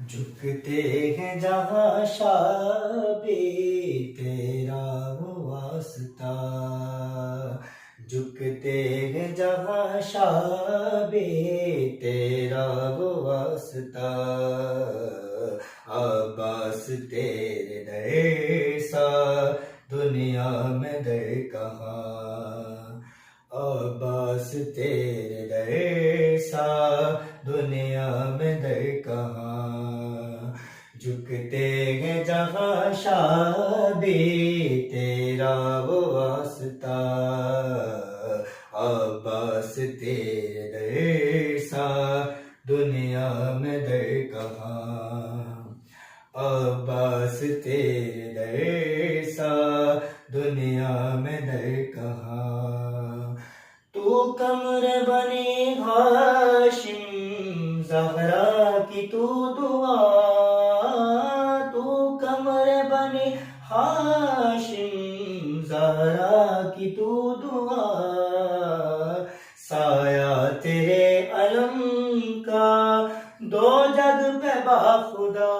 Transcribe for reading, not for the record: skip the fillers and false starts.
جھکتے ہیں جہاں شابے تیرا وہ واسطہ، جھکتے ہیں جہاں شابے تیرا وہ واسطہ، عباس تیرے در سا دنیا میں در کہاں، عباس تیرے در سا دنیا میں در کہاں، جھکتے ہیں جہاں شابے تیرا وہ واسطہ، عباس تیرے در سا دنیا میں در کہاں، عباس تیرے در سا دنیا میں در کہاں، تو قمر بنی ہاشم زہرا کی تو دعا، تو قمر بنی ہاشم زہرا کی تو دعا، سایہ تیرے علم کا دو جگ پہ باخدا،